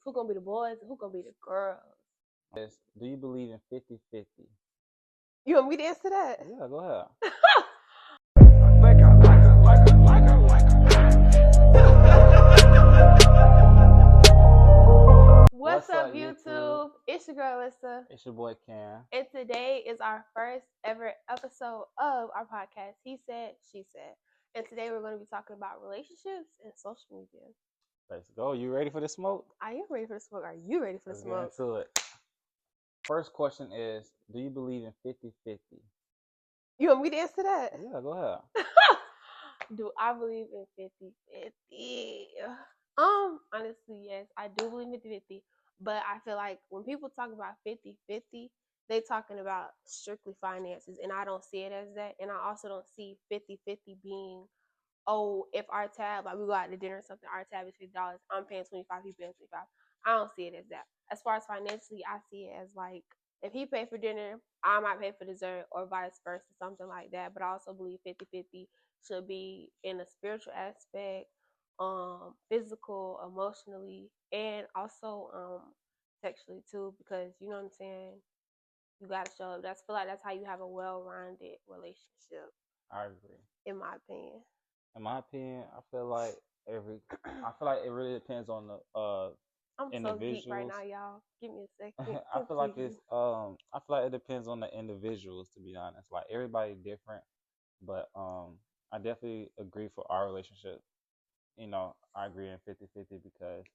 Who gonna be the boys and who gonna be the girls? Do you believe in 50-50? You want me to answer that? Yeah, go ahead. What's up, YouTube? It's your girl, Alyssa. It's your boy, Cam. And today is our first ever episode of our podcast, He Said, She Said. And today we're going to be talking about relationships and social media. Let's go. You ready for the smoke? I am ready for the smoke. Are you ready for the smoke? Let's get into it. First question is, do you believe in 50-50? You want me to answer that? Yeah, go ahead. Do I believe in 50-50? Honestly, yes, I do believe in 50-50. But I feel like when people talk about 50-50, they talking about strictly finances, and I don't see it as that. And I also don't see 50-50 being, oh, if our tab, like we go out to dinner or something, our tab is $50, I'm paying 25, he paying 25. I don't see it as that. As far as financially, I see it as like, if he paid for dinner, I might pay for dessert or vice versa, something like that. But I also believe 50-50 should be in a spiritual aspect, physical, emotionally, and also sexually too, because you know what I'm saying, you gotta show up. Feel like that's how you have a well-rounded relationship. I agree. In my opinion. In my opinion, I feel like it really depends on the I'm individuals. so deep right now, y'all. Give me a second. I feel like it depends on the individuals, to be honest. Like everybody different, but I definitely agree for our relationship. I agree in 50-50 because,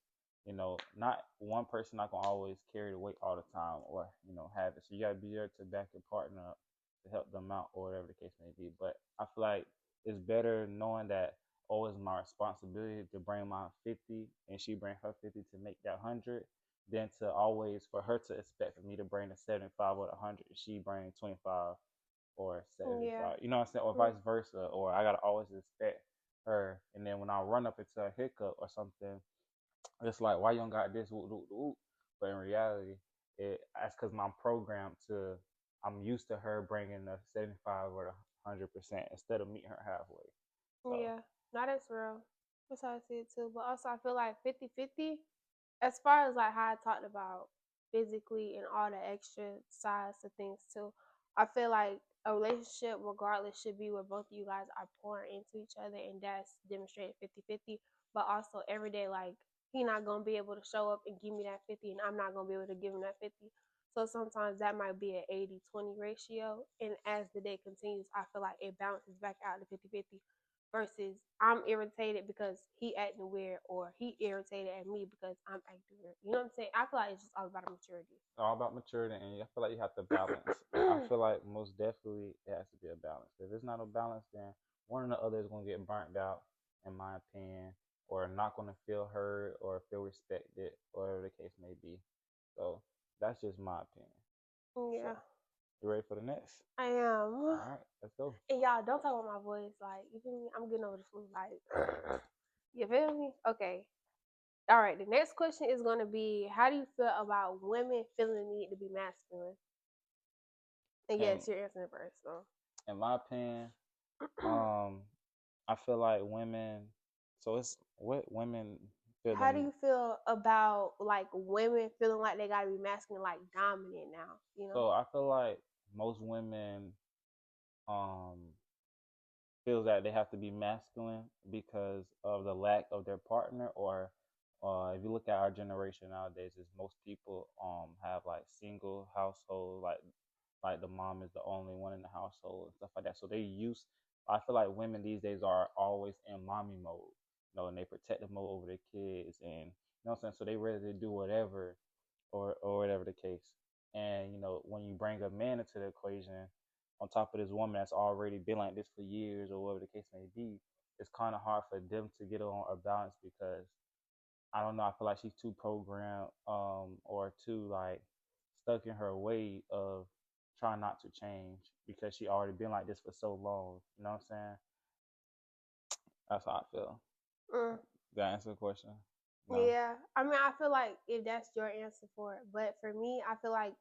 not one person not gonna always carry the weight all the time or, have it. So you gotta be there to back your partner up to help them out or whatever the case may be. But I feel like it's better knowing that it's my responsibility to bring my 50 and she bring her 50 to make that 100 than to always for her to expect for me to bring the 75 or the 100 and she bring 25 or 75. Yeah. You know what I'm saying? Or vice versa. Or I gotta always expect her, and then when I run up into a hiccup or something, it's like, why you don't got this? Whoop, whoop, whoop. But in reality, that's because I'm used to her bringing the 75 or the 100% instead of meeting her halfway. So. Yeah, no, that's real. That's how I see it too. But also, I feel like 50-50, as far as like how I talked about physically and all the extra sides of things too, I feel like a relationship, regardless, should be where both of you guys are pouring into each other, and that's demonstrated 50-50. But also, every day, like, he not going to be able to show up and give me that 50, and I'm not going to be able to give him that 50. So sometimes that might be an 80-20 ratio. And as the day continues, I feel like it bounces back out to 50-50 versus I'm irritated because he acting weird or he irritated at me because I'm acting weird. You know what I'm saying? I feel like it's just all about maturity. All about maturity, and I feel like you have to balance. I feel like most definitely it has to be a balance. If it's not a balance, then one or the other is going to get burnt out, in my opinion, or not going to feel heard or feel respected, or whatever the case may be. So that's just my opinion. Yeah. So, you ready for the next? I am. All right, let's go. And y'all, don't talk about my voice. Like, you feel me? I'm getting over the flu. Like, you feel me? Okay. All right. The next question is going to be, how do you feel about women feeling the need to be masculine? And yes, you're answering first. So. In my opinion, I feel like women. So it's what women feel. How do you feel about like women feeling like they gotta be masculine, like dominant now? You know. So I feel like most women feels that they have to be masculine because of the lack of their partner, or if you look at our generation nowadays, is most people have like single household, like the mom is the only one in the household and stuff like that. So I feel like women these days are always in mommy mode, and they protective mode over their kids, and what I'm saying. So they ready to do whatever, or whatever the case. And when you bring a man into the equation, on top of this woman that's already been like this for years, or whatever the case may be, it's kind of hard for them to get on a balance because I don't know. I feel like she's too programmed, or too like stuck in her way of trying not to change because she already been like this for so long. You know what I'm saying? That's how I feel. Did that answer the question? No? Yeah. I mean, I feel like if that's your answer for it, but for me, I feel like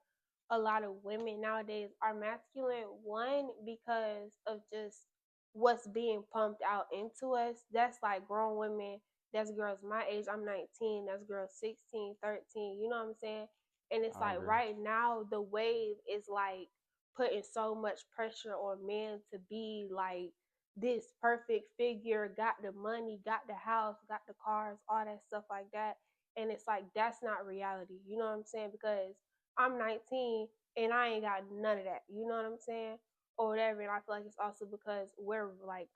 a lot of women nowadays are masculine, one, because of just what's being pumped out into us. That's like grown women that's girls my age. I'm 19. That's girls 16, 13. You know what I'm saying? And it's I like agree. right now the wave is like putting so much pressure on men to be like this perfect figure, got the money, got the house, got the cars, all that stuff like that. And it's like that's not reality. You know what I'm saying? Because I'm 19 and I ain't got none of that. You know what I'm saying? Or whatever. And I feel like it's also because we're like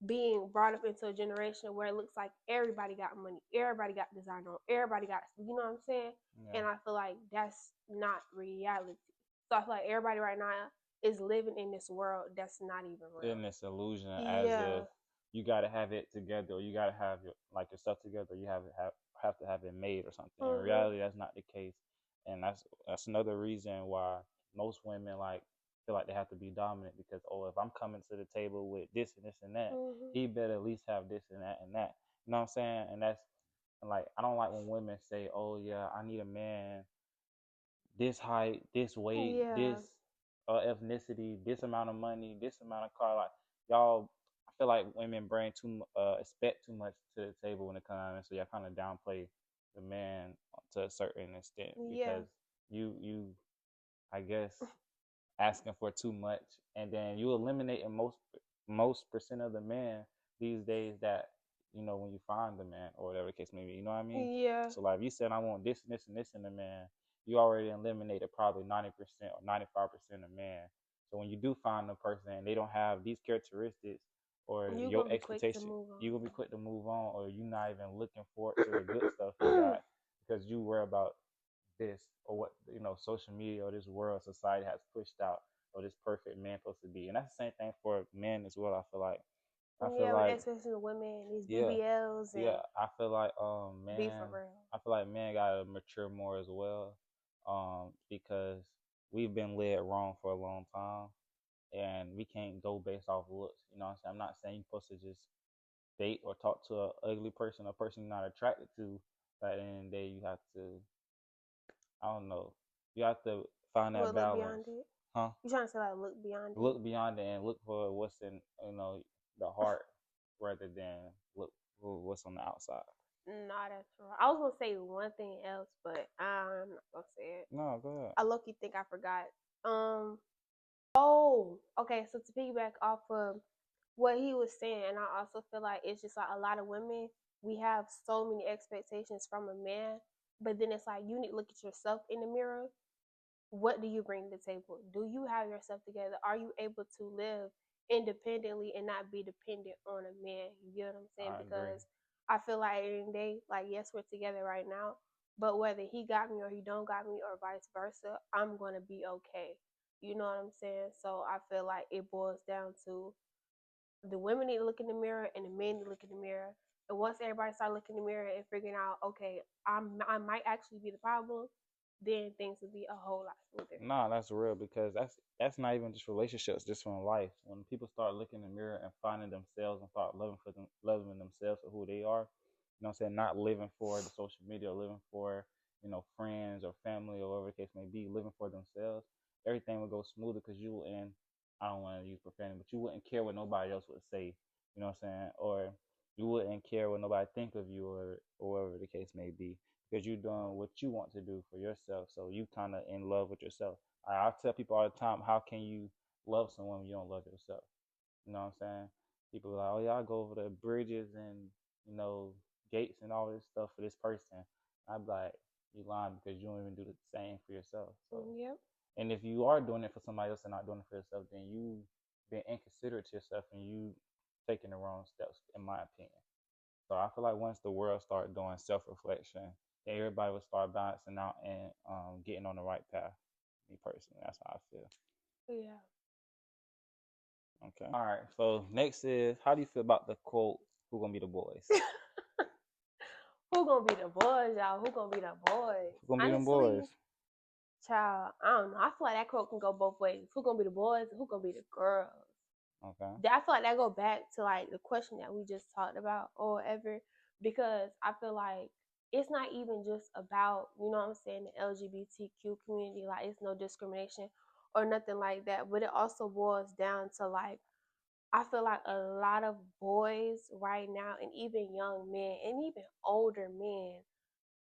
being brought up into a generation where it looks like everybody got money, everybody got designer, everybody got, you know what I'm saying? Yeah. And I feel like that's not reality. So I feel like everybody right now is living in this world that's not even In this illusion, real. as Yeah. if you got to have it together, or you got to have your like your stuff together, you have to have it made or something. In Mhm. reality, that's not the case, and that's another reason why most women like feel like they have to be dominant because oh, if I'm coming to the table with this and this and that, Mhm. he better at least have this and that and that. You know what I'm saying? And that's like I don't like when women say, oh yeah, I need a man this height, this weight, Yeah. this ethnicity, this amount of money, this amount of car. Like y'all, I feel like women bring expect too much to the table when it comes, and so y'all kind of downplay the man to a certain extent Yeah. because you, I guess, asking for too much, and then you eliminating most percent of the men these days that when you find the man or whatever the case may be. You know what I mean? Yeah. So like, if you said I want this and this and this in a man, you already eliminated probably 90% or 95% of man. So when you do find a person and they don't have these characteristics or You your gonna be quick to expectation, move you gonna be on. quick to move on, or you not even looking forward to the good stuff he got because you worry about this or what social media or this world society has pushed out or this perfect man supposed to be. And that's the same thing for men as well. I feel Yeah, with like especially the women, these yeah, BBLs yeah. and I feel like be for man, real. I feel like men gotta mature more as well. Because we've been led wrong for a long time and we can't go based off looks. You know what I'm saying? I'm not saying you're supposed to just date or talk to a ugly person, a person you're not attracted to, but at the end of the day you have to, I don't know. You have to find that What, look balance, beyond it? huh? You trying to say like look beyond it? Look beyond it and look for what's in the heart rather than look for what's on the outside. Nah, that's wrong. I was gonna say one thing else, but I'm not gonna say it. No, go ahead. I low-key think I forgot. Um. Oh, okay. So to piggyback off of what he was saying, and I also feel like it's just like a lot of women. We have so many expectations from a man, but then it's like you need to look at yourself in the mirror. What do you bring to the table? Do you have yourself together? Are you able to live independently and not be dependent on a man? You get what I'm saying? I agree. Because I feel like at the end of the day, like yes, we're together right now, but whether he got me or he don't got me or vice versa, I'm gonna be okay. You know what I'm saying? So I feel like it boils down to the women need to look in the mirror and the men need to look in the mirror. And once everybody start looking in the mirror and figuring out, okay, I might actually be the problem, then things will be a whole lot smoother. Nah, that's real because that's not even just relationships, just from life. When people start looking in the mirror and finding themselves and start loving themselves for who they are, you know what I'm saying? Not living for the social media or living for, friends or family or whatever the case may be, living for themselves, everything would go smoother because you will end, I don't want to use profanity, but you wouldn't care what nobody else would say, you know what I'm saying? Or you wouldn't care what nobody think of you or whatever the case may be because you're doing what you want to do for yourself. So you kind of in love with yourself. I tell people all the time, how can you love someone when you don't love yourself? You know what I'm saying? People are like, oh yeah, I go over the bridges and you know gates and all this stuff for this person. I'm like, you lying because you don't even do the same for yourself. So, Yep. and if you are doing it for somebody else and not doing it for yourself, then you been inconsiderate to yourself and you taking the wrong steps, in my opinion. So I feel like once the world start doing self reflection, then everybody will start balancing out and getting on the right path. Me personally, that's how I feel. Yeah. Okay. All right. So next is, how do you feel about the quote, "Who gonna be the boys"? Who gonna be the boys, y'all? Who gonna be the boys? Who gonna be them boys? Honestly, child, I don't know. I feel like that quote can go both ways. Who gonna be the boys? Who gonna be the girls? Okay. I feel like that go back to like the question that we just talked about or whatever, because I feel like it's not even just about, you know what I'm saying, the LGBTQ community. Like it's no discrimination or nothing like that, but it also boils down to like I feel like a lot of boys right now, and even young men, and even older men,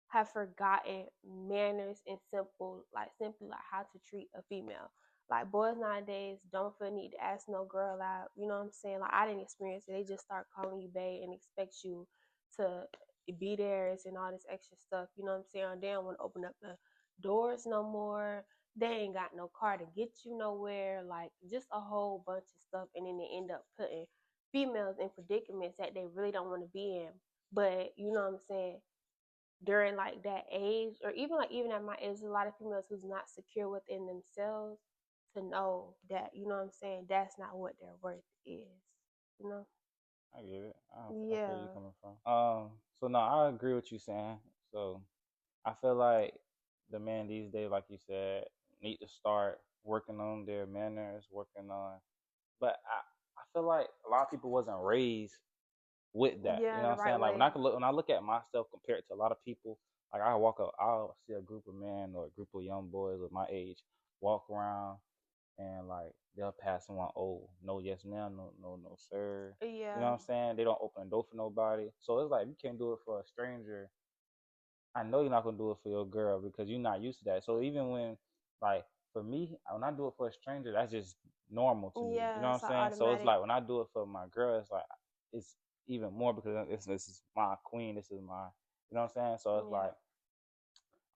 have forgotten manners and simply like how to treat a female. Like boys nowadays don't feel need to ask no girl out. You know what I'm saying? Like I didn't experience it. They just start calling you babe and expect you to be theirs and all this extra stuff. You know what I'm saying? They don't want to open up the doors no more. They ain't got no car to get you nowhere. Like just a whole bunch of stuff, and then they end up putting females in predicaments that they really don't want to be in. But you know what I'm saying? During like that age, or even like even at my age, there's a lot of females who's not secure within themselves to know that, you know what I'm saying, that's not what their worth is, you know. I get it. I feel you Yeah. coming from. So no, I agree with you saying. So I feel like the men these days, like you said, need to start working on their manners, working on. But I feel like a lot of people wasn't raised with that. You Yeah, know the what I'm right saying? Like way. when I look at myself compared to a lot of people, like I walk up, I'll see a group of men or a group of young boys of my age walk around and like they'll pass someone, oh, no, yes, ma'am, no, sir. You know Yeah. what I'm saying? They don't open the door for nobody. So it's like you can't do it for a stranger. I know you're not gonna do it for your girl because you're not used to that. So even when, like, for me, when I do it for a stranger, that's just normal to me. You know Yeah, what I'm it's like saying? So it's automatic. like when I do it for my girl, it's like it's even more because this is my queen. This is my, you know what I'm saying? So it's Yeah. like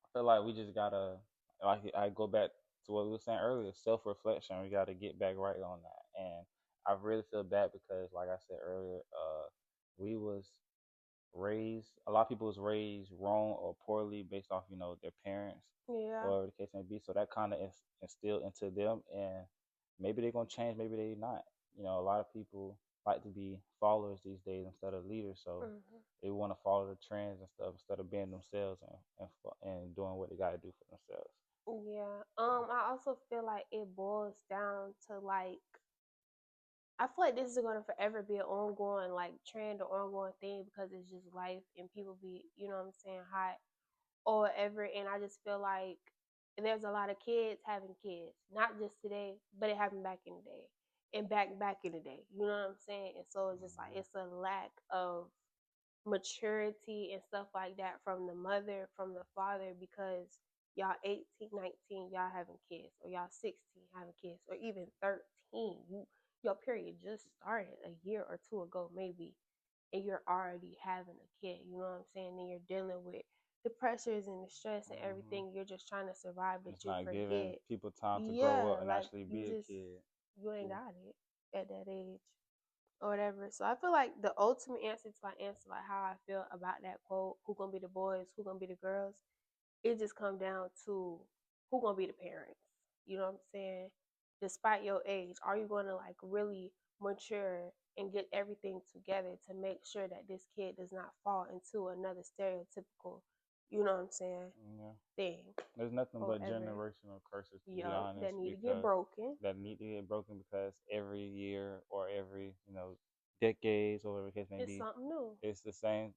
I feel like we just gotta, like I go back to what we were saying earlier, self reflection. We gotta get back right on that. And I really feel bad because, like I said earlier, we was raised a lot of people was raised wrong or poorly based off their parents Yeah. or whatever the case may be, so that kind of instilled into them, and maybe they're going to change, maybe they not. A lot of people like to be followers these days instead of leaders, so Hmm. they want to follow the trends and stuff instead of being themselves and doing what they got to do for themselves. Yeah. I also feel like it boils down to like, I feel like this is gonna forever be an ongoing like trend or ongoing thing because it's just life and people be, you know what I'm saying, hot or whatever. And I just feel like there's a lot of kids having kids, not just today, but it happened back in the day and back in the day. You know what I'm saying? And so it's just like Hmm. it's a lack of maturity and stuff like that from the mother, from the father, because y'all 18, 19, y'all having kids, or y'all 16 having kids, or even 13. Your period just started a year or two ago, maybe, and you're already having a kid. You know what I'm saying? And you're dealing with the pressures and the stress and Hmm. everything. You're just trying to survive, but It's you not giving forget. people time to grow up Yeah, and like actually you be a just kid. you ain't Too. got it at that age or whatever. So I feel like the ultimate answer to my answer, like how I feel about that quote, who gonna be the boys, who gonna be the girls, it just come down to who gonna be the parents. You know what I'm saying? Despite your age, are you gonna like really mature and get everything together to make sure that this kid does not fall into another stereotypical, you know what I'm saying, Yeah. thing There's nothing or but whatever. generational curses, to be Yo, that honest, need to get because broken. that need to get broken because every year or every, decades or whatever the case may It's be, something new. it's the same.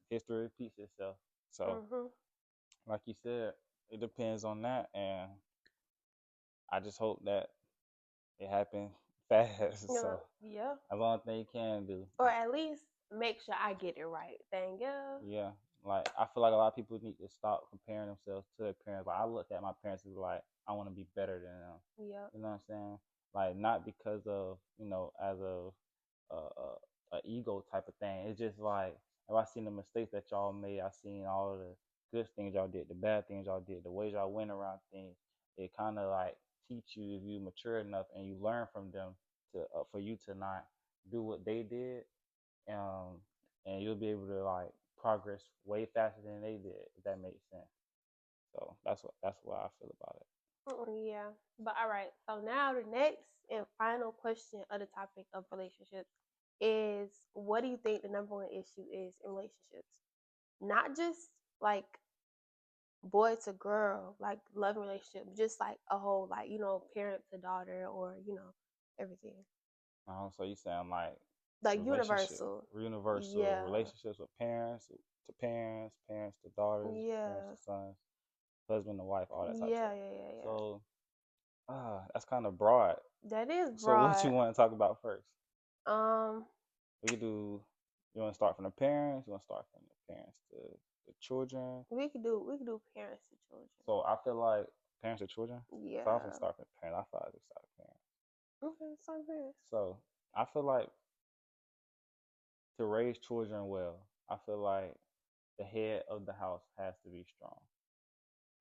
History repeats itself. So, Mhm. like you said, it depends on that, and I just hope that it happens fast. Yeah, So, yeah. that's the only thing you can do. Or at least make sure I get it right. Thank you. Yeah, like I feel like a lot of people need to stop comparing themselves to their parents. Like I look at my parents and be like, I want to be better than them. Yep. You know what I'm saying? Like not because of as of a ego type of thing. It's just like if I seen the mistakes that y'all made, I seen all of the good things y'all did, the bad things y'all did, the ways y'all went around things. It kind of like teach you if you mature enough and you learn from them to for you to not do what they did, um, and you'll be able to like progress way faster than they did, if that makes sense. So that's what I feel about it. Yeah. But all right. So now the next and final question of the topic of relationships is, what do you think the number one issue is in relationships? Not just like boy to girl, like love relationship, just like a whole, like, parent to daughter, or, everything. So you saying like Like relationship, universal. universal Yeah. relationships with parents to parents, parents to daughters, parents Yeah. to sons, husband to wife, all that type of Yeah, stuff. yeah, yeah, yeah. So that's kind of broad. That is So what you broad. want to talk about first? Um, We could do. You want to start from the parents? You want to start from the parents to the children? we could do parents to children. So I feel like parents to children. So I was gonna Yeah. start from parents. I thought I would start with parents. Okay, so parents. So I feel like to raise children well, I feel like the head of the house has to be strong.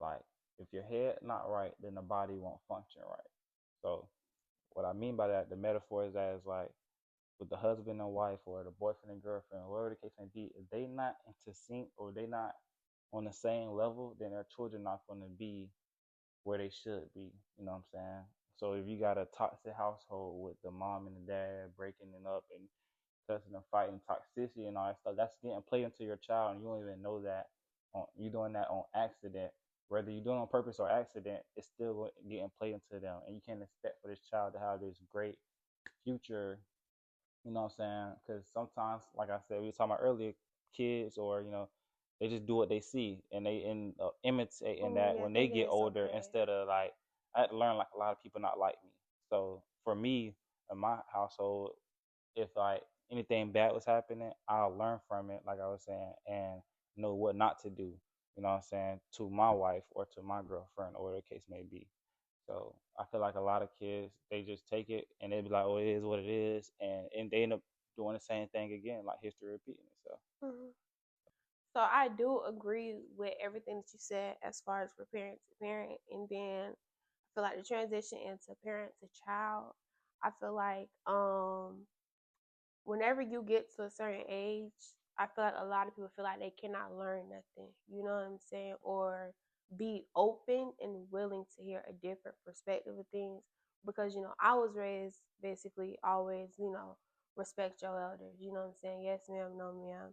Like if your head not right, then the body won't function right. So what I mean by that, the metaphor is that is like with the husband and wife or the boyfriend and girlfriend, whatever the case may be, if they not into sync or they not on the same level, then their children not going to be where they should be. You know what I'm saying? So if you got a toxic household with the mom and the dad breaking it up and cussing and fighting, toxicity and all that stuff, that's getting played into your child, and you don't even know that. You doing that on accident. Whether you're doing it on purpose or accident, it's still getting played into them, and you can't expect for this child to have this great future. You know what I'm saying? Because sometimes, like I said, we were talking about earlier, kids or they just do what they see and they end up imitating that Yeah, when they thinking get it's older okay. instead of like I had to learn like a lot of people not like me. So for me in my household, if like anything bad was happening, I'll learn from it, like I was saying, and know what not to do. You know what I'm saying, to my wife or to my girlfriend or whatever the case may be. So I feel like a lot of kids they just take it and they be like, "Oh, it is what it is," and they end up doing the same thing again, like history repeating itself. Hmm. So I do agree with everything that you said as far as for parent to parent, and then I feel like the transition into parent to child. I feel like whenever you get to a certain age, I feel like a lot of people feel like they cannot learn nothing. You know what I'm saying? Or be open and willing to hear a different perspective of things. Because, I was raised basically always, respect your elders. You know what I'm saying? Yes, ma'am, no, ma'am.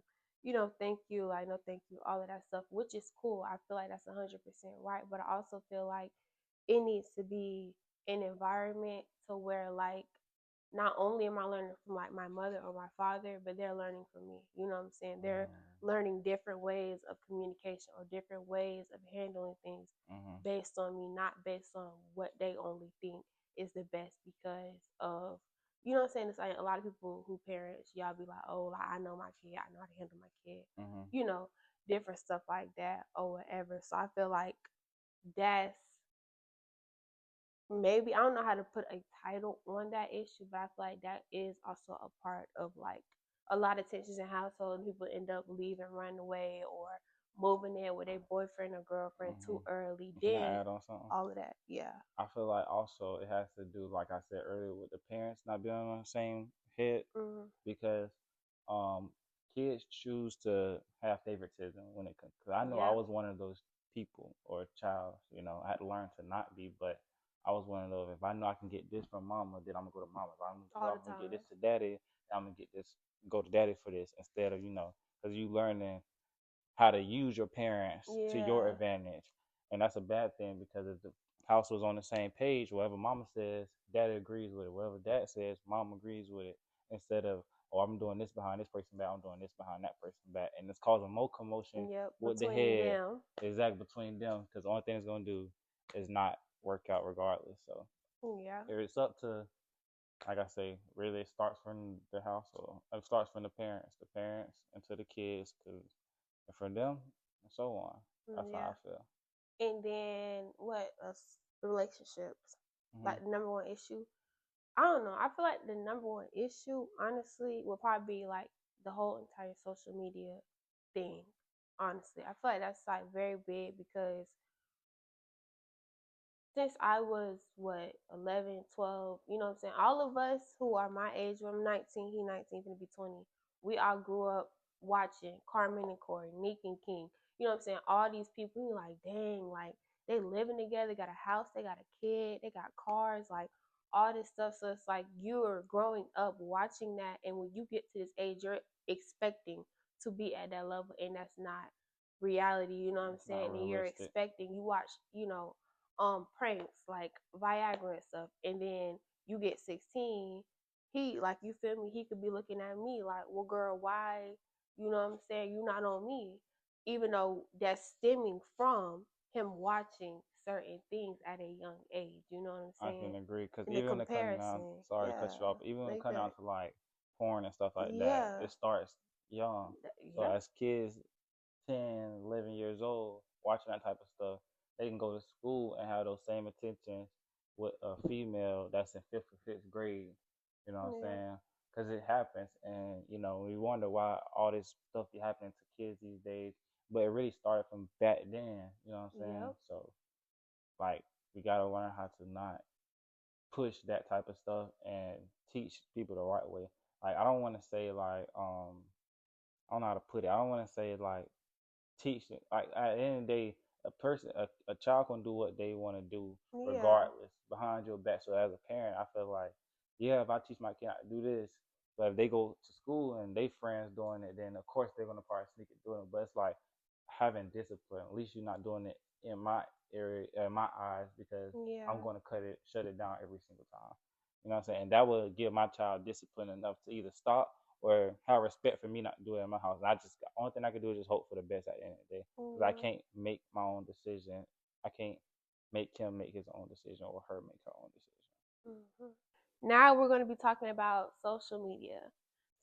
Thank you, like, no, thank you, all of that stuff, which is cool. I feel like that's 100% right. But I also feel like it needs to be an environment to where, like, not only am I learning from like my mother or my father, but they're learning from me. You know what I'm saying? They're learning different ways of communication or different ways of handling things Mm-hmm. based on me, not based on what they only think is the best because of what I'm saying? It's like a lot of people who parents, y'all be like, oh, like, I know my kid, I know how to handle my kid, Mm-hmm. you know, different stuff like that or whatever. So I feel like that's maybe I don't know how to put a title on that issue, but I feel like that is also a part of like a lot of tensions in household and people end up leaving, running away, or moving in with a boyfriend or girlfriend too early. Can I Then add on something? all of that, yeah. I feel like also it has to do, like I said earlier, with the parents not being on the same head Mm, because um, kids choose to have favoritism when it comes. Cause I know I yep, was one of those people or child. I had to learn to not be, but I was one of those. If I know I can get this from mama, then I'm gonna go to mama. If all the I'm gonna get this time. to daddy, I'm gonna get this. Go to daddy for this instead of because you learning how to use your parents to your Yeah, advantage. And that's a bad thing because if the house was on the same page, whatever mama says, daddy agrees with it. Whatever dad says, mom agrees with it. Instead of, oh, I'm doing this behind this person back, I'm doing this behind that person back. And it's causing more commotion yep, with the between head, them. exactly between them, because the only thing it's going to do is not work out regardless. So Yeah. it's up to, like I say, really it starts from the household. It starts from the parents, and to the kids, cause, and from them, and so on. That's how Yeah. I feel. And then what else? Relationships. Hmm. Like the number one issue. I don't know. I feel like the number one issue, honestly, will probably be like the whole entire social media thing. Honestly, I feel like that's like very big because since I was what 11, 12, you know what I'm saying? All of us who are my age, when I'm 19, he 19, gonna be 20. We all grew up watching Carmen and Corey, Nick and King. You know what I'm saying? All these people, you're like, dang, like they living together, got a house, they got a kid, they got cars, like all this stuff. So it's like you're growing up watching that, and when you get to this age, you're expecting to be at that level, and that's not reality. You know what I'm It's not saying? And you're realistic. expecting, you watch, pranks like Viagra and stuff, and then you get 16, he like you feel me, he could be looking at me like, well girl, why, you know what I'm saying, you not on me, even though that's stemming from him watching certain things at a young age, you know what I'm I saying? can agree because And the even when it comes down, comparison, sorry to cut yeah, you off, but even when it like comes down that. to like porn and stuff like that. Yeah. It starts young. So Yep. as kids 10, 11 years old watching that type of stuff, they can go to school and have those same intentions with a female that's in fifth or fifth grade. You know what I'm Yeah. saying? Because it happens, and we wonder why all this stuff be happening to kids these days. But it really started from back then. You know what I'm saying? Yep. So like we gotta learn how to not push that type of stuff and teach people the right way. Like I don't want to say like I don't know how to put it. I don't want to say like teach it. Like at the end of the day, a child can do what they want to do Yeah. regardless behind your back. So as a parent, I feel like, yeah, if I teach my kid how to do this, but if they go to school and they friends doing it, then of course they're gonna probably sneak it doing it. But it's like having discipline. At least you're not doing it in my area, in my eyes, because I'm Yeah. gonna shut it down every single time. You know what I'm saying? And that will give my child discipline enough to either stop or have respect for me not to do it in my house. And I just, the only thing I can do is just hope for the best at the end of the day, because I Mhm. can't make my own decision. I can't make him make his own decision or her make her own decision. Mhm. Now we're going to be talking about social media.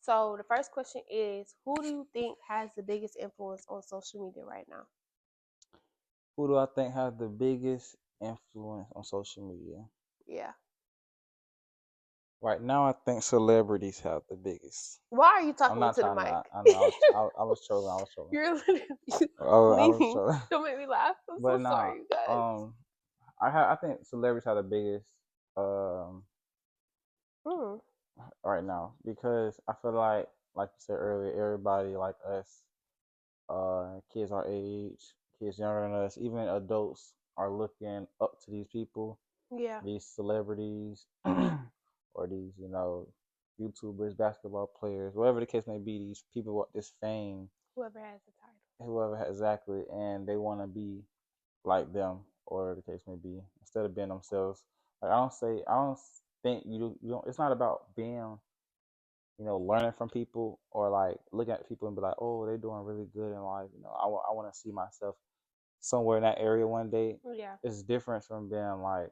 So the first question is, who do you think has the biggest influence on social media right now? Who do I think has the biggest influence on social media? Yeah. Right now, I think celebrities have the biggest. Why are you I'm talking not into the trying mic? to. I know I was trolling. I was trolling. You're literally I was leaning. trolling. Don't make me laugh. I'm But so now, sorry, you guys. I think celebrities have the biggest um Mm. right now because I feel like you said earlier, everybody like us, kids our age, kids younger than us, even adults are looking up to these people, Yeah. these celebrities, or these YouTubers, basketball players, whatever the case may be. These people want this fame, Whoever has the title. whoever exactly, and they want to be like them, or the case may be, instead of being themselves. Like I don't think you don't. It's not about being learning from people or like looking at people and be like, oh, they're doing really good in life. I want to see myself somewhere in that area one day. Yeah. It's different from being like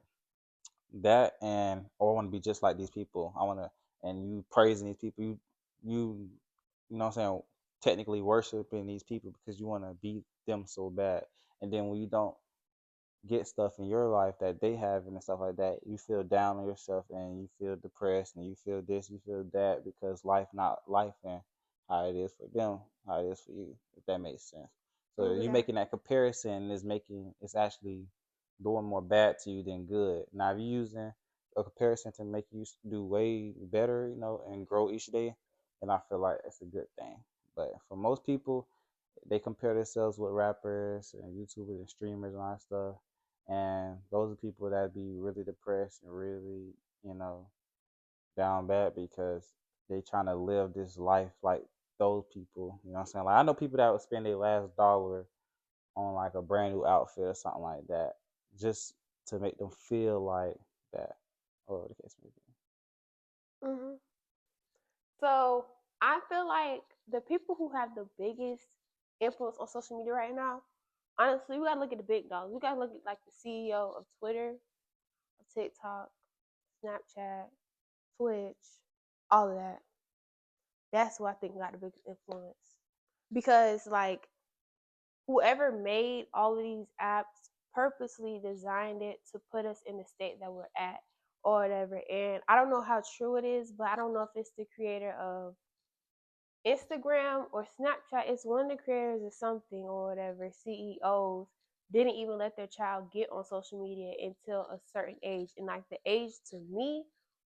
that, and or I want to be just like these people. I want to, and you praising these people, you you know what I'm saying, technically worshiping these people because you want to be them so bad. And then when you don't get stuff in your life that they have and stuff like that, you feel down on yourself and you feel depressed and you feel this, you feel that because life not life and how it is for them, how it is for you, if that makes sense. So you're Yeah. making that comparison is making it's actually doing more bad to you than good. Now if you're using a comparison to make you do way better, and grow each day, then I feel like it's a good thing. But for most people, they compare themselves with rappers and YouTubers and streamers and all that stuff. And those are people that be really depressed and really, you know, down bad because they trying to live this life like those people. You know what I'm saying? Like I know people that would spend their last dollar on like a brand new outfit or something like that just to make them feel like that. Or the case may be. Mhm. So I feel like the people who have the biggest influence on social media right now, honestly, we gotta look at the big dogs. We gotta look at like the CEO of Twitter, of TikTok, Snapchat, Twitch, all of that. That's who I think got the biggest influence. Because like whoever made all of these apps purposely designed it to put us in the state that we're at or whatever. And I don't know how true it is, but I don't know if it's the creator of Instagram or Snapchat. It's one of the creators of something or whatever, CEOs didn't even let their child get on social media until a certain age. And like the age to me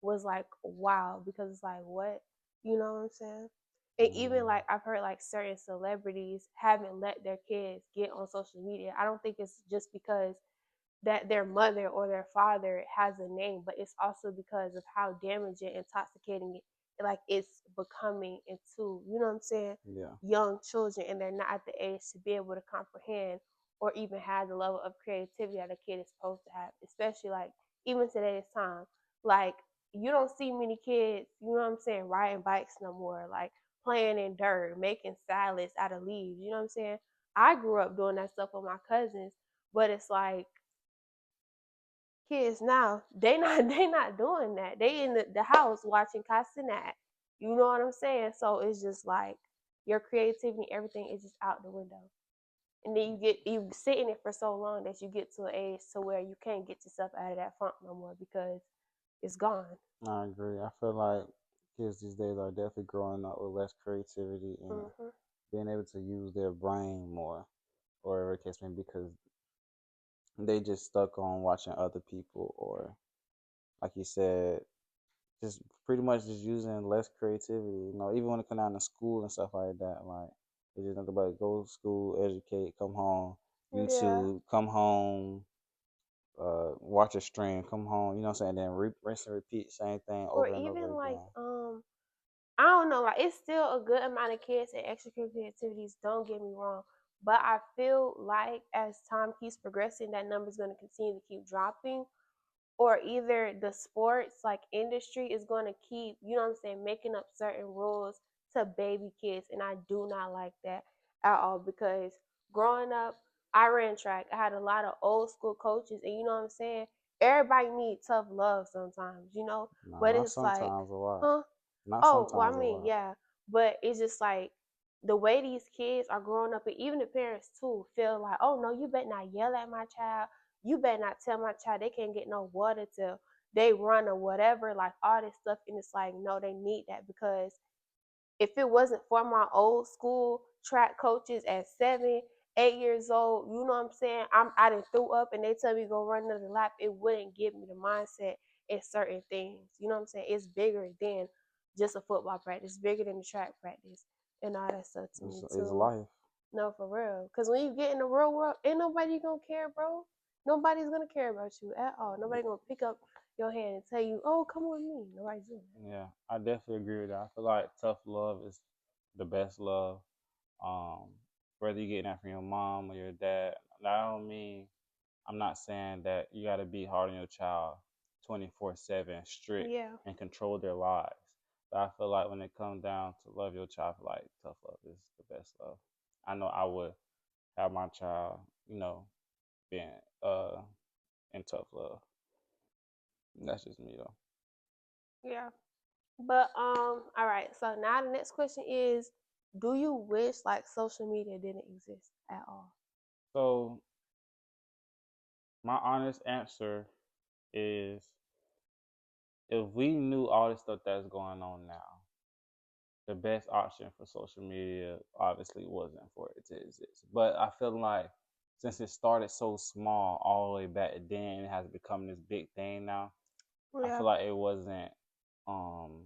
was like wow, because it's like what? You know what I'm saying? And even Mm, like I've heard like certain celebrities haven't let their kids get on social media. I don't think it's just because that their mother or their father has a name, but it's also because of how damaging, intoxicating like it's becoming into, you know what I'm saying, yeah. young children, and they're not at the age to be able to comprehend or even have the level of creativity that a kid is supposed to have, especially like even today's time. Like you don't see many kids, you know what I'm saying, riding bikes no more, like playing in dirt, making salads out of leaves, you know what I'm saying. I grew up doing that stuff with my cousins, but it's like kids now, they not they not doing that. They in the house watching Castanet. You know what I'm saying? So it's just like your creativity, everything is just out the window. And then you sit in it for so long that you get to an age to where you can't get yourself out of that funk no more because it's gone. I agree. I feel like kids these days are definitely growing up with less creativity and Hmm. being able to use their brain more, or whatever the case may be, because they just stuck on watching other people, or like you said, just pretty much just using less creativity. Even when it comes down to school and stuff like that, like they just nothing but go to school, educate, come home, Yeah. YouTube, come home, watch a stream, come home. You know what I'm saying? Then rinse and repeat same thing Or over and over even like again. I don't know, like it's still a good amount of kids and extracurricular activities, don't get me wrong. But I feel like as time keeps progressing, that number is going to continue to keep dropping, or either the sports like industry is going to keep, you know what I'm saying, making up certain rules to baby kids, and I do not like that at all because growing up, I ran track. I had a lot of old school coaches, and you know what I'm saying. Everybody needs tough love sometimes, you know, No, but not it's like, sometimes a lot. huh? Not Oh, well, I sometimes a mean, lot. yeah, but it's just like the way these kids are growing up, and even the parents too, feel like, oh no, you better not yell at my child, you better not tell my child they can't get no water till they run or whatever, like all this stuff. And it's like, no, they need that because if it wasn't for my old school track coaches at 7, 8 years old, you know what I'm saying? I didn't threw up and they tell me go run another lap, it wouldn't give me the mindset in certain things. You know what I'm saying? It's bigger than just a football practice, it's bigger than the track practice and all that stuff to me It's too. life. No, for real. Cause when you get in the real world, ain't nobody gonna care, bro. Nobody's gonna care about you at all. Nobody gonna pick up your hand and tell you, "Oh, come with me." Nobody's doing Yeah, I definitely agree with that. I feel like tough love is the best love. Um, Whether you get that from your mom or your dad. I don't mean I'm not saying that you got to be hard on your child 24/7, that. strict, Yeah, and control their lives. But I feel like when it comes down to love your child, I feel like tough love is the best love. I know I would have my child, being uh in tough love. That's just me though. yeah. But all right. So now the next question is, do you wish like social media didn't exist at all? So my honest answer is if we knew all the stuff that's going on now, the best option for social media obviously wasn't for it to exist. But I feel like since it started so small all the way back then, it has become this big thing now. I Yeah, feel like it wasn't um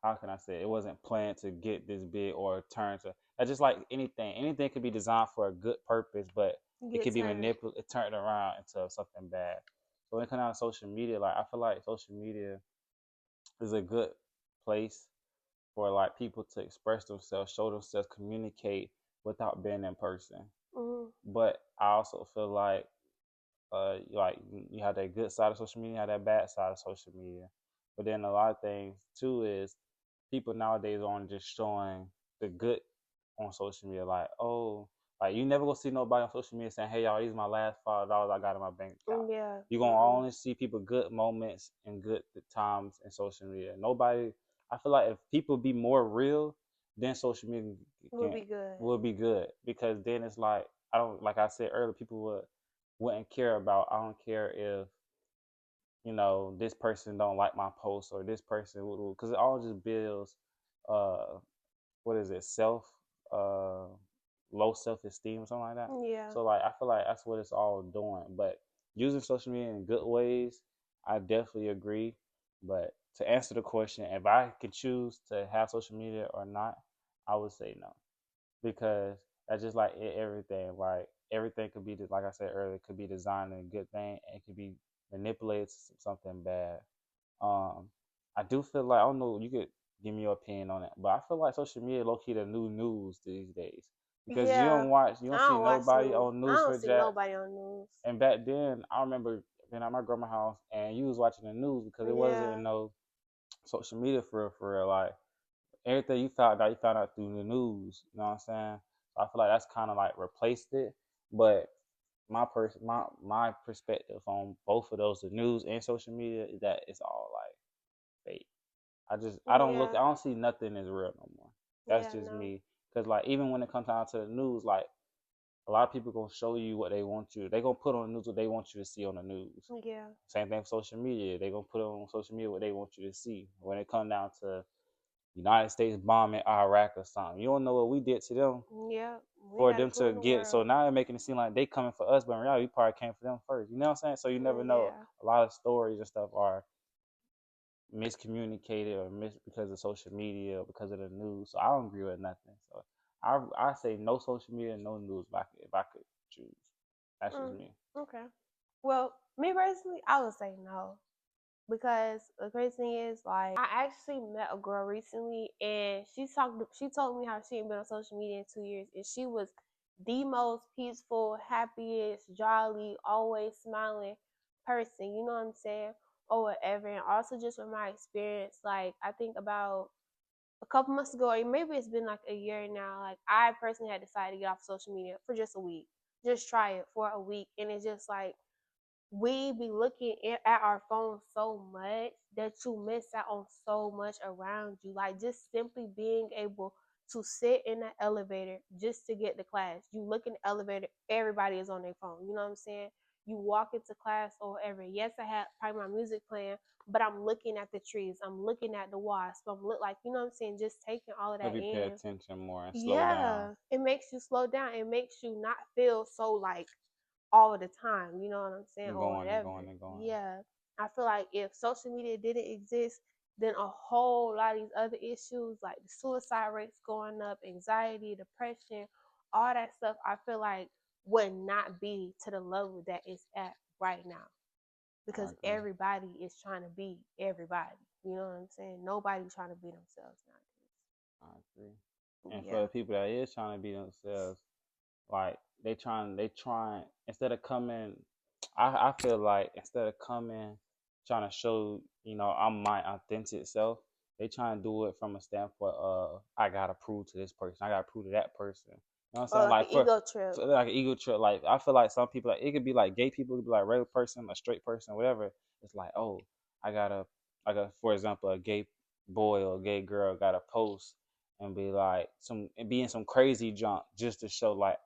how can I say it wasn't planned to get this big or turn to. It's just like anything. Anything could be designed for a good purpose, but it get could be turned. manipulated, turned around into something bad. So when it comes down to social media, like I feel like social media is a good place for like people to express themselves, show themselves, communicate without being in person. Mm, But I also feel like you have that good side of social media, you have that bad side of social media. But then a lot of things too is people nowadays aren't just showing the good on social media. Like, oh, like you never gonna see nobody on social media saying, "Hey y'all, these are my last $5 I got in my bank account." yeah. You're gonna Mm-mm. only see people good moments and good times in social media. Nobody. I feel like if people be more real, then social media Would can be good. will be good because then it's like I don't like I said earlier, people wouldn't care about. I don't care if this person don't like my post or this person would because it all just builds uh what is it self uh low self-esteem or something like that. Yeah, So like I feel like that's what it's all doing, but using social media in good ways, I definitely agree. But to answer the question, if I could choose to have social media or not, I would say no, because that's just like everything. Like everything could be, like I said earlier, could be designed in a good thing, and it could be manipulated to something bad. Um, I do feel like I don't know. You could give me your opinion on it, but I feel like social media low key the new news these days because yeah. you I don't see don't watch nobody news. on I news don't for see Jack. nobody on news. And back then, I remember being at my grandma's house and you was watching the news because it wasn't Yeah, no social media for real, for real. Like everything you found out through the news. You know what I'm saying? So I feel like that's kind of like replaced it. But my perspective on both of those, the news and social media, is that it's all like fake. I don't look, Yeah. I don't see nothing as real no more. That's Yeah. just No. me. Cause like even when it comes down to the news, like a lot of people gonna show you what they want you. They gonna put on the news what they want you to see on the news. Yeah. Same thing for social media. They gonna put on social media what they want you to see. When it come down to United States bombing Iraq or something, you don't know what we did to them Yeah. We for had a them clue to in the get. So world. now they're making it seem like they coming for us, but in reality, we probably came for them first. You know what I'm saying? So you never know. Yeah. A lot of stories and stuff are miscommunicated or because of social media or because of the news. So I don't agree with nothing. So I say no social media, no news. If I could choose, that's just Mm, me. okay. Well, me personally, I would say no. Because the crazy thing is, like, I actually met a girl recently, and she told me how she ain't been on social media in 2 years, and she was the most peaceful, happiest, jolly, always smiling person. You know what I'm saying? Or whatever. And also, just from my experience, like, I think about a couple months ago, or maybe it's been like a year now. Like, I personally had decided to get off social media for just a week, just try it for a week, and it's just like we be looking at our phones so much that you miss out on so much around you. Like, just simply being able to sit in the elevator just to get to class. You look in the elevator, everybody is on their phone. You know what I'm saying? You walk into class or whatever. Yes, I had probably my music playing, but I'm looking at the trees. I'm looking at the wasp. like, you know what I'm saying? Just taking all of that Maybe pay in. attention more and slow down. Yeah, it makes you slow down. It makes you not feel so like all the time, you know what I'm saying, And or going and whatever. going and going. Yeah. I feel like if social media didn't exist, then a whole lot of these other issues like the suicide rates going up, anxiety, depression, all that stuff, I feel like would not be to the level that it's at right now. I Because agree. everybody is trying to be everybody. You know what I'm saying? Nobody's trying to be themselves I agree. And for nowadays. the people that is trying to be themselves, like they trying instead of coming. I feel like instead of coming trying to show I'm my authentic self, they trying to do it from a standpoint of I gotta prove to this person, I gotta prove to that person. You know what I'm Or saying? like an Like ego trip. for like an ego trip. Like I feel like some people, like it could be like gay people, it could be like regular person, a straight person, whatever. It's like, oh, I gotta for example, a gay boy or a gay girl gotta post and be like and be in some crazy junk just to show like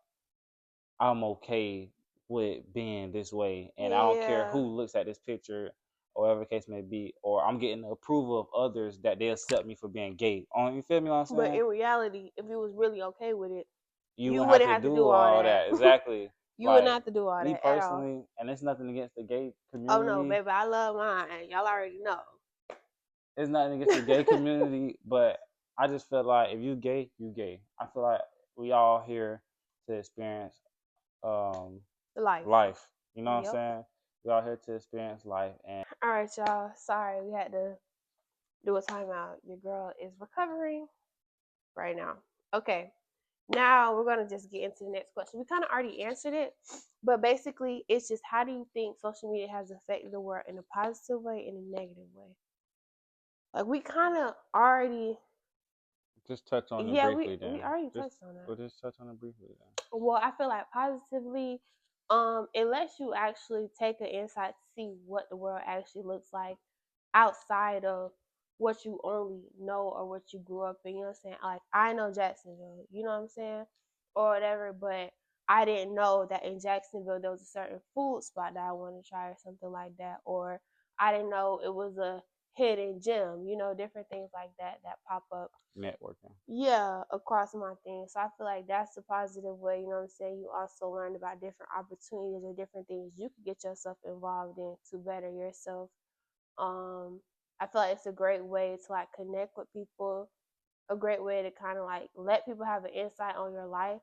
I'm okay with being this way, and I don't care Yeah. who looks at this picture or whatever the case may be, or I'm getting the approval of others that they accept me for being gay. You feel me? What I'm But saying? in reality, if you was really okay with it, You you wouldn't have wouldn't to have to do do all all that. that exactly. You wouldn't Like have to do all me that at all. personally, and it's nothing against the gay Oh no, community. baby, I love mine. Y'all already know. It's nothing against the gay community, but I just feel like if you gay, you gay. I feel like we all here to experience um Life. life. You know what I'm Yep. saying? We all here to experience life, and All right, y'all. Sorry, we had to do a timeout. Your girl is recovering right now. Okay. Now we're gonna just get into the next question. We kind of already answered it, but basically, it's just how do you think social media has affected the world in a positive way and a negative way? Like we kind of already, just touch on it yeah, we briefly. we Then already just touched on that. we'll just touch on it briefly. Then Well, I feel like positively, it lets you actually take an insight to see what the world actually looks like outside of what you only know or what you grew up in. You know what I'm saying? Like I know Jacksonville, you know what I'm saying, or whatever, but I didn't know that in Jacksonville there was a certain food spot that I wanted to try or something like that, or I didn't know it was a hidden gym. You know, different things like that that pop up, networking. yeah, across my thing. So I feel like that's a positive way, you know what I'm saying? You also learn about different opportunities or different things you could get yourself involved in to better yourself. I feel like it's a great way to like connect with people, a great way to kind of like let people have an insight on your life.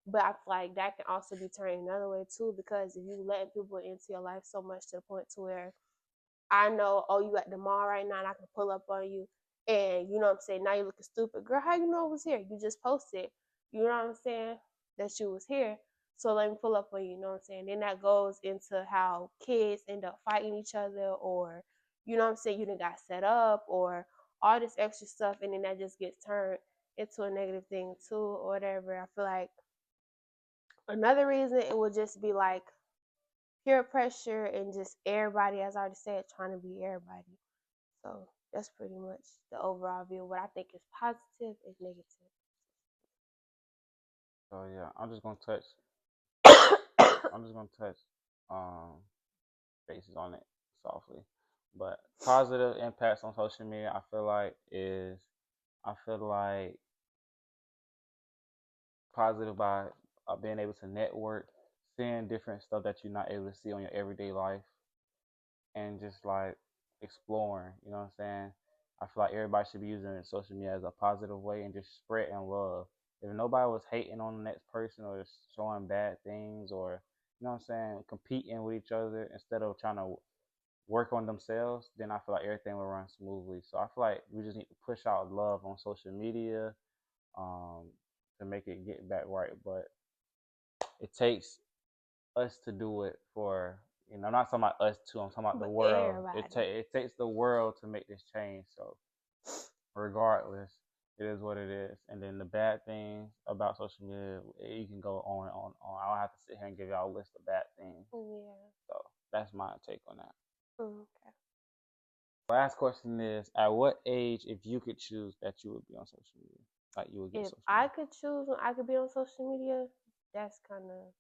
But I feel like that can also be turned another way too, because if you let people into your life so much to the point to where I know, oh, you at the mall right now and I can pull up on you. And you know what I'm saying? Now you're looking stupid. Girl, how you know it was here? You just posted. You know what I'm saying? That you was here. So let me pull up on you, you know what I'm saying? Then that goes into how kids end up fighting each other, or you know what I'm saying, you done got set up or all this extra stuff, and then that just gets turned into a negative thing too, or whatever. I feel like another reason it would just be like peer pressure and just everybody, as I already said, trying to be everybody. So That's pretty much the overall view. What I think is positive is negative. So yeah, I'm just gonna touch um bases on it softly. But positive impacts on social media, I feel like positive by being able to network, seeing different stuff that you're not able to see on your everyday life, and just like exploring. You know what I'm saying? I feel like everybody should be using social media as a positive way and just spreading love. If nobody was hating on the next person or just showing bad things or you know what I'm saying, competing with each other instead of trying to work on themselves, then I feel like everything will run smoothly. So I feel like we just need to push out love on social media um, to make it get back right. But it takes us to do it for I'm not talking about us too. I'm talking about the But world. everybody. It takes the world to make this change. So regardless, it is what it is. And then the bad things about social media, you can go on and on. I don't have to sit here and give y'all a list of bad things. Yeah. So that's my take on that. Okay. Last question is: at what age, if you could choose, that you would be on social media, like you would get If social I media? could choose when I could be on social media, that's kind of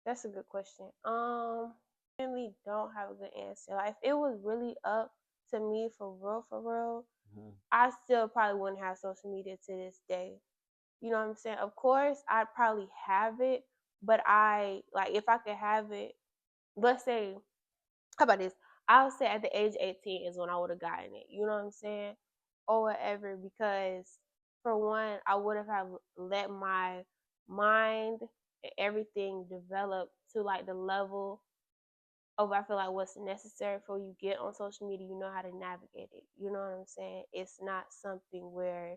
that's a good question. Really don't have a good answer. Like if it was really up to me for real, Mm-hmm. I still probably wouldn't have social media to this day. You know what I'm saying? Of course, I'd probably have it, but I like if I could have it. Let's say, how about this? I'll say at the age of 18 is when I would have gotten it. You know what I'm saying? Or whatever, because for one, I would have let my mind and everything develop to like the level of I feel like what's necessary for you get on social media, you know how to navigate it. You know what I'm saying? It's not something where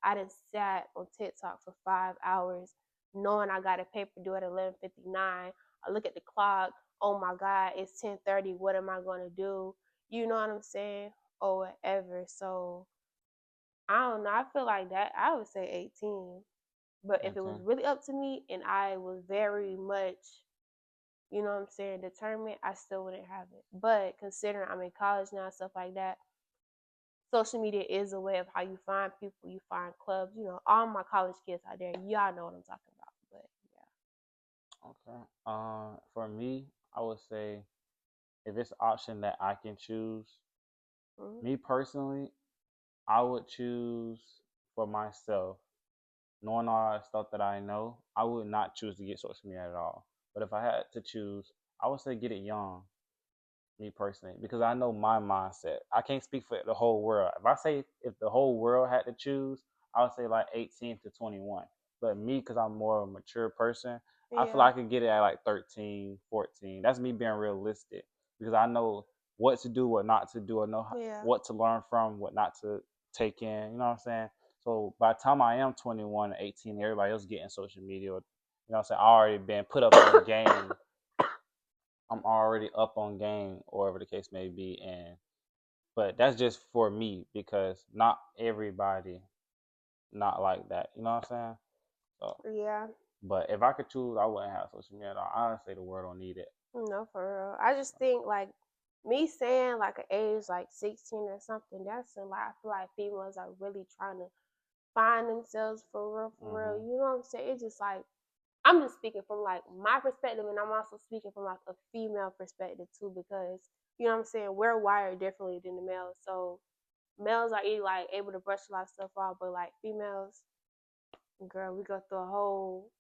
I done sat on TikTok for 5 hours knowing I got a paper due at 11:59. I look at the clock. Oh my God, it's 10:30. What am I gonna do? You know what I'm saying? Or whatever. So I don't know. I feel like that. I would say 18. But if it was 18. really up to me and I was very much you know what I'm saying, determined, I still wouldn't have it. But considering I'm in college now, stuff like that, social media is a way of how you find people, you find clubs, all my college kids out there, y'all know what I'm talking about. But Okay. For me, I would say if it's an option that I can choose, yeah. Mm-hmm. me personally, I would choose for myself, knowing all the stuff that I know, I would not choose to get social media at all. But if I had to choose, I would say get it young, me personally, because I know my mindset. I can't speak for the whole world. If I say if the whole world had to choose, I would say like 18 to 21. But me, because I'm more of a mature person, I feel Yeah. like I could get it at like 13, 14. That's me being realistic because I know what to do, what not to do, I know Yeah. what to learn from, what not to take in. You know what I'm saying? So by the time I am 21, 18, everybody else getting social media. You know what I'm saying? I already been put up on game. I'm already up on game, or whatever the case may be. And but that's just for me because not everybody not like that. You know what I'm saying? So, Yeah. but if I could choose, I wouldn't have social media at all. Honestly, the world don't need it. No, for real. I just think like me saying like an age like 16 or something, that's a lot. I feel like females are really trying to find themselves for real. Mm-hmm. You know what I'm saying? It's just like I'm just speaking from like my perspective, and I'm also speaking from like a female perspective too, because you know what I'm saying we're wired differently than the males. So males are like able to brush a lot of stuff off, but like females, girl, we go through a whole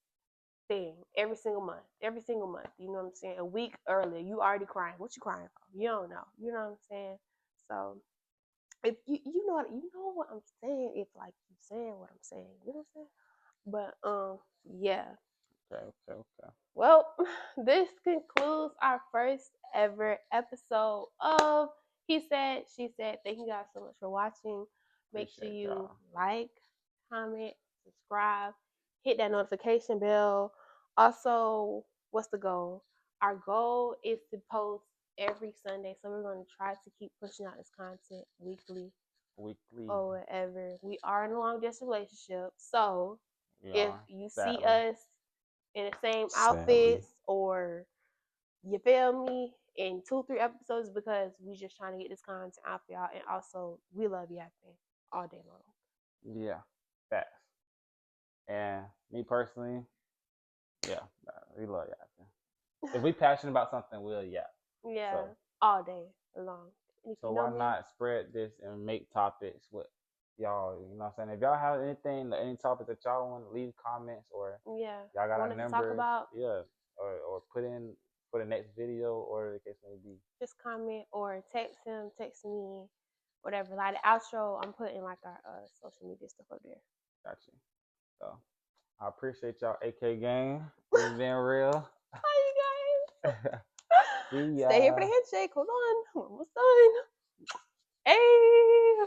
thing every single month. You know what I'm saying? A week earlier, you already crying. What you crying for? You don't know. You know what I'm saying? So if you know what I'm saying, if like you saying what I'm saying, you know what I'm saying? But yeah. Okay, okay, okay. Well, this concludes our first ever episode of He Said, She Said. Thank you guys so much for watching. Make sure Appreciate you y'all. like, comment, subscribe, hit that notification bell. Also, what's the goal? Our goal is to post every Sunday, so we're going to try to keep pushing out this content weekly Weekly, or whatever. We are in a long distance relationship, so we if are you see sadly. us in the same Sadly. outfits or You feel me? In 2, 3 episodes because we just trying to get this content out for y'all, and also we love yapping all day long. Yeah, facts. And me personally, yeah, we love yapping. If we passionate about something, we'll yap. Yeah, So all day long. And if so you know why me, not spread this and make topics with y'all? You know what I'm saying? If y'all have anything, any topics that y'all want, leave comments or yeah, y'all got our wanted to talk numbers, about, yeah, or put in for the next video or the case may be. just comment or text him, text me, whatever. Like the outro, I'm putting like our social media stuff up there. Gotcha. So I appreciate y'all, AK gang. It's been real. Hi, you guys. See Stay here for the ya. handshake. Hold on, we're almost done. Hey.